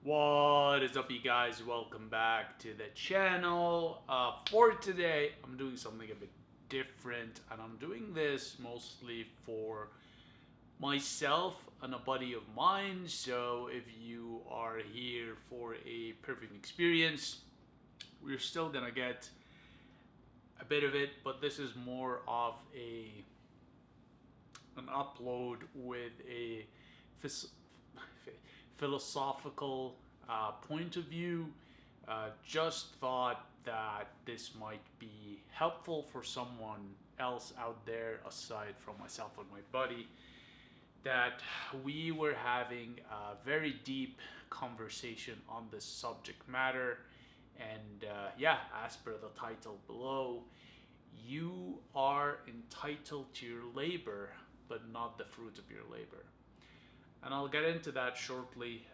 What is up, you guys? Welcome back to the channel. For today, I'm doing something a bit different, and I'm doing this mostly for myself and a buddy of mine. So, if you are here for a perfect experience, we're still gonna get a bit of it, but this is more of an upload with a phys- philosophical point of view. Just thought that this might be helpful for someone else out there aside from myself and my buddy. That we were having a very deep conversation on this subject matter, and yeah, as per the title below, you are entitled to your labor, but not the fruit of your labor. And I'll get into that shortly.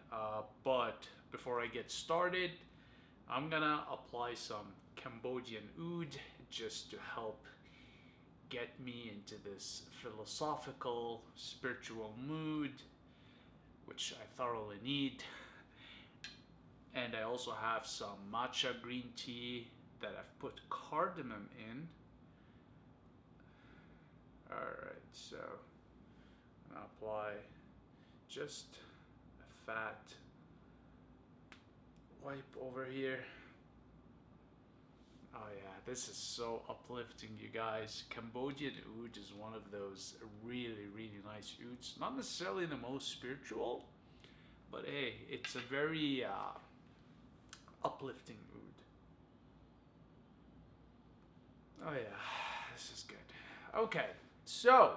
But before I get started, I'm gonna apply some Cambodian oud just to help get me into this philosophical, spiritual mood, which I thoroughly need. And I also have some matcha green tea that I've put cardamom in. Alright, so I'm gonna apply just a fat wipe over here. Oh yeah, this is so uplifting, you guys. Cambodian oud is one of those really, really nice ouds. Not necessarily the most spiritual, but hey, it's a very uplifting oud. Oh yeah, this is good. Okay, so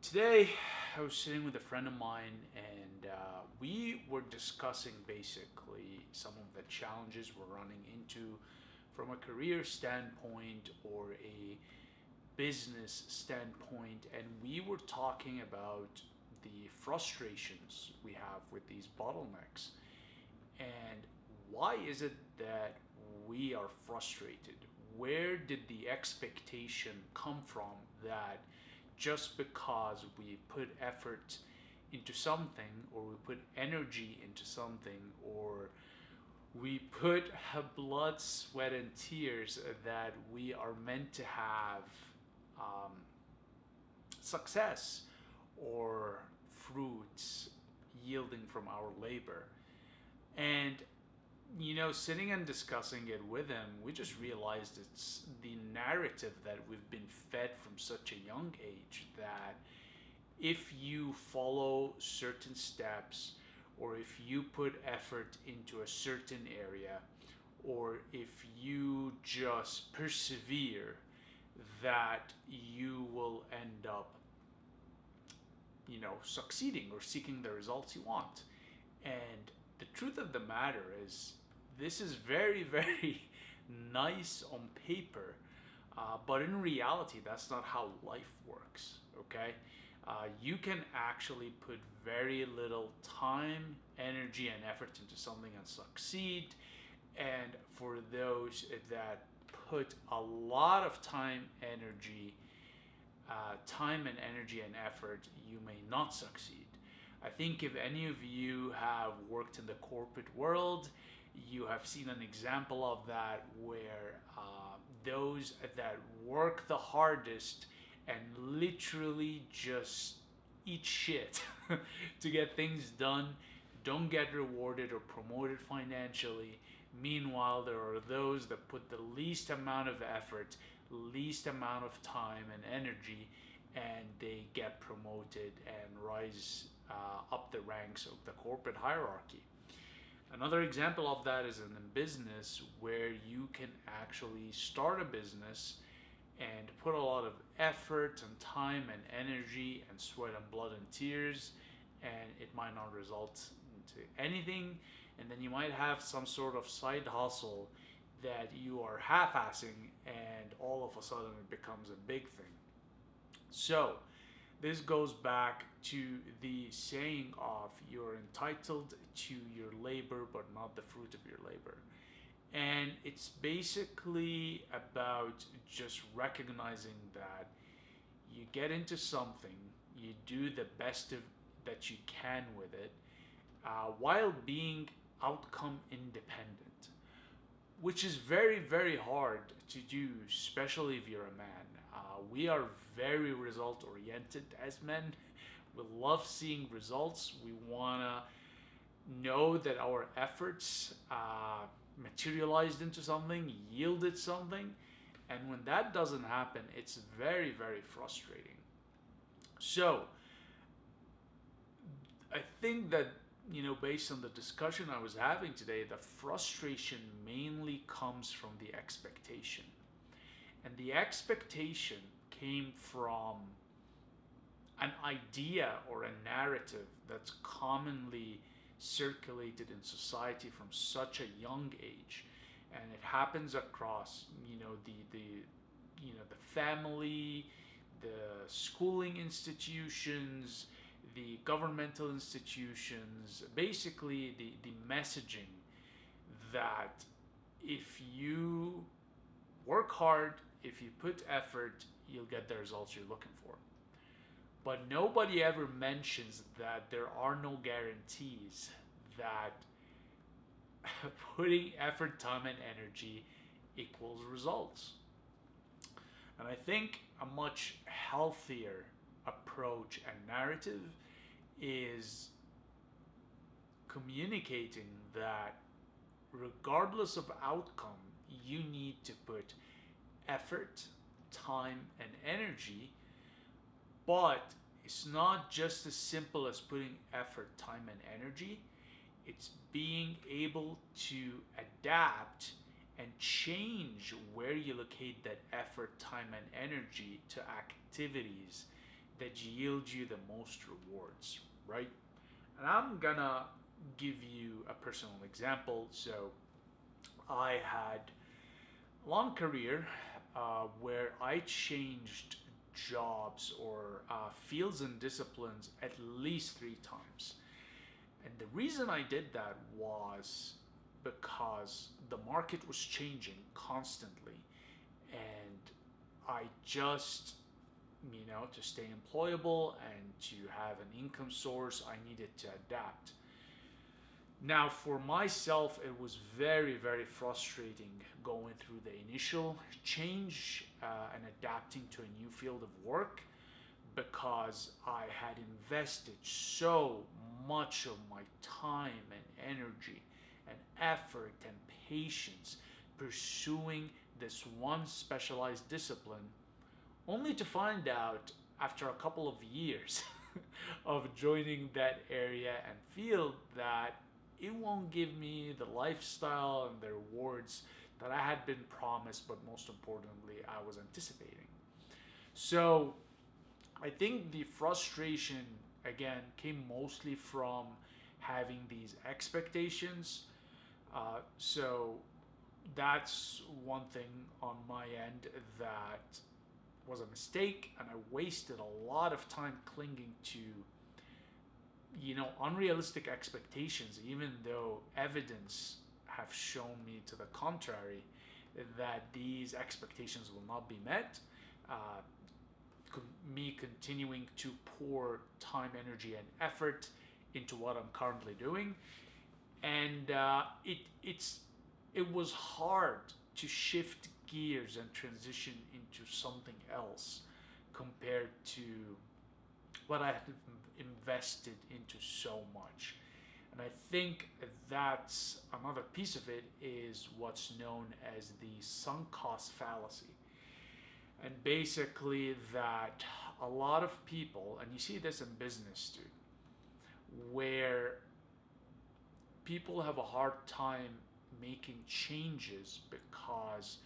today I was sitting with a friend of mine, and we were discussing basically some of the challenges we're running into from a career standpoint or a business standpoint, and we were talking about the frustrations we have with these bottlenecks and why is it that we are frustrated? Where did the expectation come from that just because we put effort into something, or we put energy into something, or we put blood, sweat, and tears, that we are meant to have um, success or fruits yielding from our labor? And sitting and discussing it with him, we just realized it's the narrative that we've been fed from such a young age that if you follow certain steps, or if you put effort into a certain area, or if you just persevere, that you will end up, succeeding or seeking the results you want. And the truth of the matter is, this is very, very nice on paper, but in reality, that's not how life works, okay? You can actually put very little time, energy, and effort into something and succeed. And for those that put a lot of time and energy and effort, you may not succeed. I think if any of you have worked in the corporate world, you have seen an example of that where those that work the hardest and literally just eat shit to get things done don't get rewarded or promoted financially. Meanwhile, there are those that put the least amount of effort, least amount of time and energy, and they get promoted and rise up the ranks of the corporate hierarchy. Another example of that is in business, where you can actually start a business and put a lot of effort and time and energy and sweat and blood and tears, and it might not result into anything. And then you might have some sort of side hustle that you are half-assing, and all of a sudden it becomes a big thing. So this goes back to the saying of you're entitled to your labor but not the fruit of your labor. And it's basically about just recognizing that you get into something, you do the best that you can with it, while being outcome independent, which is very, very hard to do, especially if you're a man. We are very result oriented as men. We love seeing results. We want to know that our efforts materialized into something, yielded something. And when that doesn't happen, it's very, very frustrating. So, I think that, based on the discussion I was having today, the frustration mainly comes from the expectation. And the expectation came from an idea or a narrative that's commonly circulated in society from such a young age, and it happens across the family, the schooling institutions, the governmental institutions, basically the messaging that if you work hard, if you put effort, you'll get the results you're looking for. But nobody ever mentions that there are no guarantees that putting effort, time, and energy equals results. And I think a much healthier approach and narrative is communicating that regardless of outcome, you need to put effort, time, and energy. But it's not just as simple as putting effort, time, and energy. It's being able to adapt and change where you locate that effort, time, and energy to activities that yield you the most rewards, right? And I'm gonna give you a personal example. So I had a long career where I changed jobs or fields and disciplines at least 3 times. And the reason I did that was because the market was changing constantly. And I just, to stay employable and to have an income source, I needed to adapt. Now, for myself, it was very, very frustrating going through the initial change and adapting to a new field of work because I had invested so much of my time and energy and effort and patience pursuing this one specialized discipline, only to find out after a couple of years of joining that area and field that it won't give me the lifestyle and the rewards that I had been promised, but most importantly, I was anticipating. So I think the frustration, again, came mostly from having these expectations. So that's one thing on my end that was a mistake, and I wasted a lot of time clinging to unrealistic expectations, even though evidence have shown me to the contrary that these expectations will not be met. Uh, Me continuing to pour time, energy, and effort into what I'm currently doing, and it was hard to shift gears and transition into something else compared to what I had invested into so much. And I think that's another piece of it is what's known as the sunk cost fallacy. And basically, that a lot of people, and you see this in business too, where people have a hard time making changes because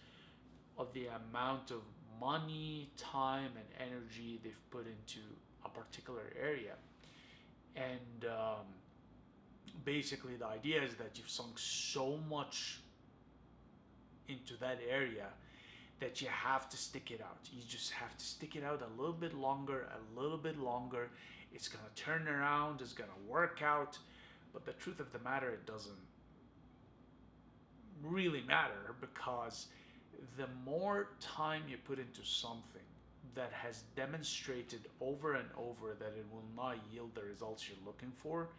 of the amount of money, time, and energy they've put into a particular area. And basically, the idea is that you've sunk so much into that area that you have to stick it out. You just have to stick it out a little bit longer, a little bit longer. It's going to turn around, it's going to work out. But the truth of the matter, it doesn't really matter, because the more time you put into something that has demonstrated over and over that it will not yield the results you're looking for,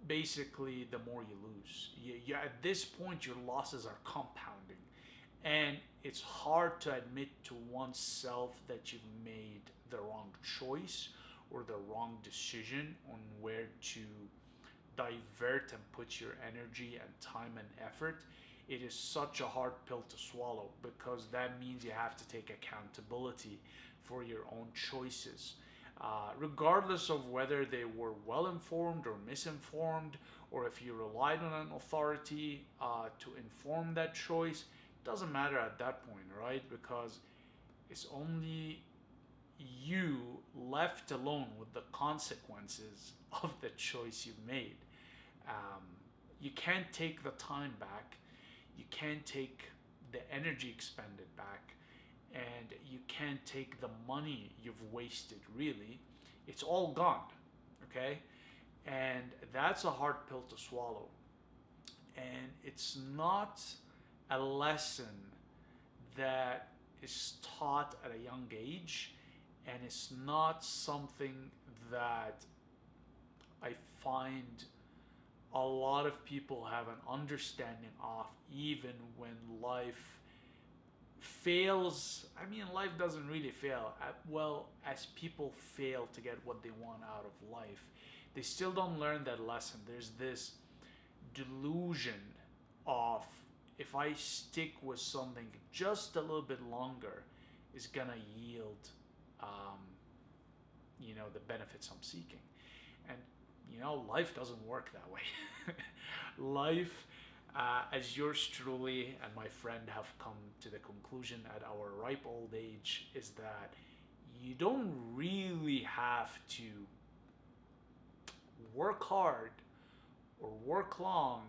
basically the more you lose. At this point, your losses are compounding. And it's hard to admit to oneself that you've made the wrong choice or the wrong decision on where to divert and put your energy and time and effort. It is such a hard pill to swallow because that means you have to take accountability for your own choices. Regardless of whether they were well informed or misinformed, or if you relied on an authority to inform that choice, it doesn't matter at that point, right? Because it's only you left alone with the consequences of the choice you made. Um, you can't take the time back, you can't take the energy expended back, and you can't take the money you've wasted, really. It's all gone, okay? And that's a hard pill to swallow. And it's not a lesson that is taught at a young age, and it's not something that I find a lot of people have an understanding of, even when life fails. I mean, life doesn't really fail well as people fail to get what they want out of life. They still don't learn that lesson. There's this delusion of, if I stick with something just a little bit longer, is gonna yield, the benefits I'm seeking. And life doesn't work that way. Life, as yours truly and my friend have come to the conclusion at our ripe old age, is that you don't really have to work hard or work long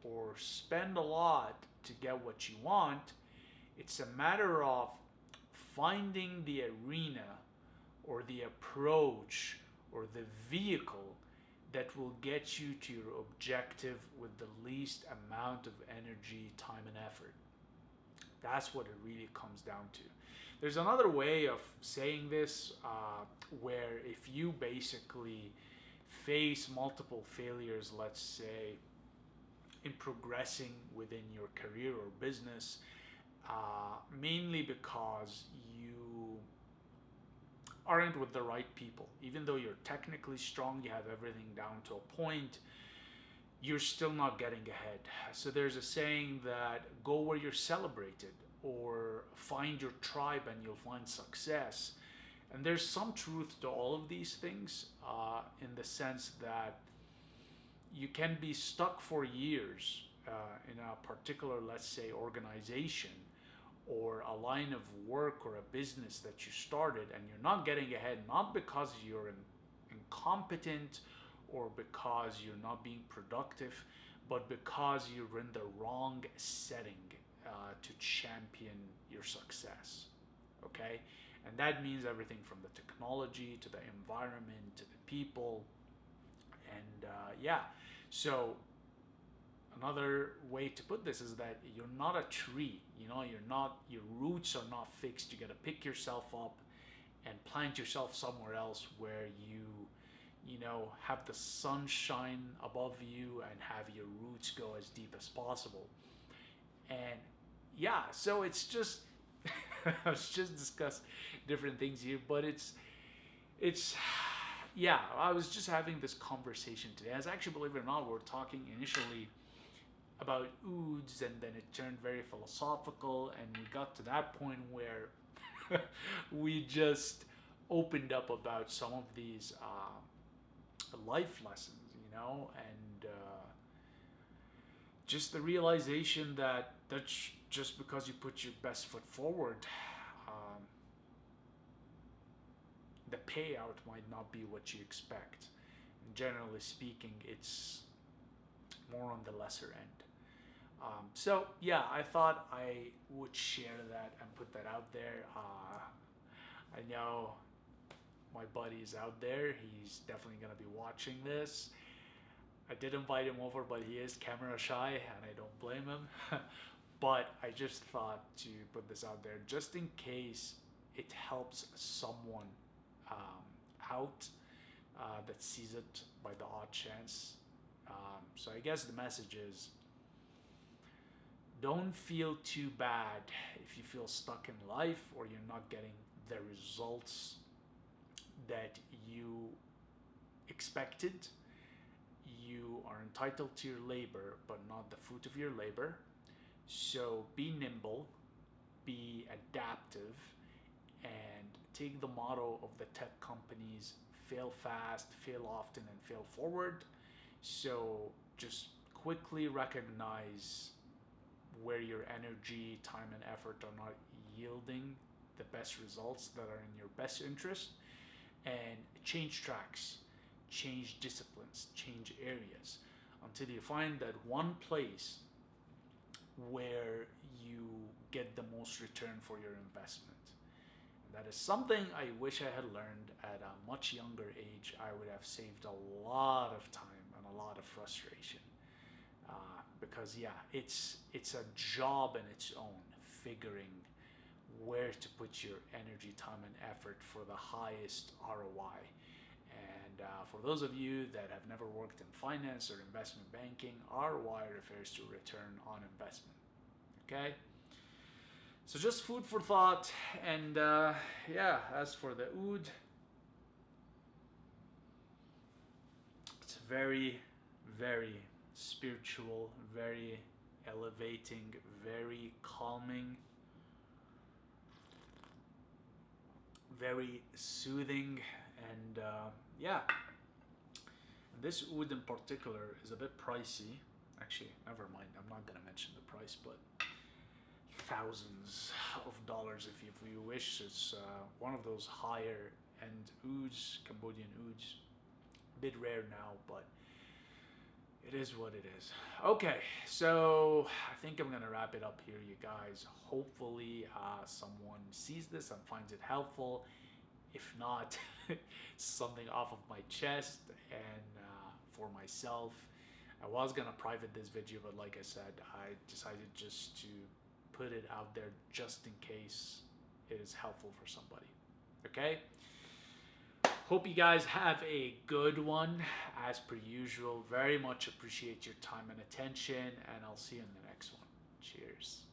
or spend a lot to get what you want. It's a matter of finding the arena or the approach or the vehicle that will get you to your objective with the least amount of energy, time, and effort. That's what it really comes down to. There's another way of saying this, where if you basically face multiple failures, let's say, in progressing within your career or business, mainly because you aren't with the right people. Even though you're technically strong, you have everything down to a point, you're still not getting ahead. So there's a saying that go where you're celebrated, or find your tribe and you'll find success. And there's some truth to all of these things, in the sense that you can be stuck for years in a particular, let's say, organization or a line of work or a business that you started, and you're not getting ahead, not because you're incompetent or because you're not being productive, but because you're in the wrong setting to champion your success. Okay? And that means everything from the technology to the environment to the people. And so another way to put this is that you're not a tree. Your roots are not fixed. You got to pick yourself up and plant yourself somewhere else where you have the sunshine above you and have your roots go as deep as possible. And so it's just let's just discuss different things here, but it's I was just having this conversation today. As actually, believe it or not, we were talking initially about oods, and then it turned very philosophical, and we got to that point where we just opened up about some of these life lessons, and just the realization that that's just because you put your best foot forward, the payout might not be what you expect. And generally speaking, it's more on the lesser end. I thought I would share that and put that out there. I know my buddy is out there. He's definitely going to be watching this. I did invite him over, but he is camera shy, and I don't blame him. But I just thought to put this out there just in case it helps someone out that sees it by the odd chance. So I guess the message is, don't feel too bad if you feel stuck in life or you're not getting the results that you expected. You are entitled to your labor, but not the fruit of your labor. So be nimble, be adaptive, and take the motto of the tech companies: fail fast, fail often, and fail forward. So just quickly recognize where your energy, time, and effort are not yielding the best results that are in your best interest, and change tracks, change disciplines, change areas until you find that one place where you get the most return for your investment. That is something I wish I had learned at a much younger age. I would have saved a lot of time and a lot of frustration. Because yeah, it's a job in its own, figuring where to put your energy, time, and effort for the highest ROI. And for those of you that have never worked in finance or investment banking, ROI refers to return on investment. Okay? So just food for thought. And yeah, as for the oud, it's very, very spiritual, very elevating, very calming, very soothing, and yeah. And this oud in particular is a bit pricey. Actually, never mind. I'm not gonna mention the price, but thousands of dollars if you wish. It's one of those higher end ouds, Cambodian ouds. A bit rare now, but it is what it is. Okay, so I think I'm gonna wrap it up here, you guys. Hopefully, someone sees this and finds it helpful. If not, something off of my chest and for myself. I was gonna private this video, but like I said, I decided just to put it out there just in case it is helpful for somebody. Okay? Hope you guys have a good one. As per usual, very much appreciate your time and attention, and I'll see you in the next one. Cheers.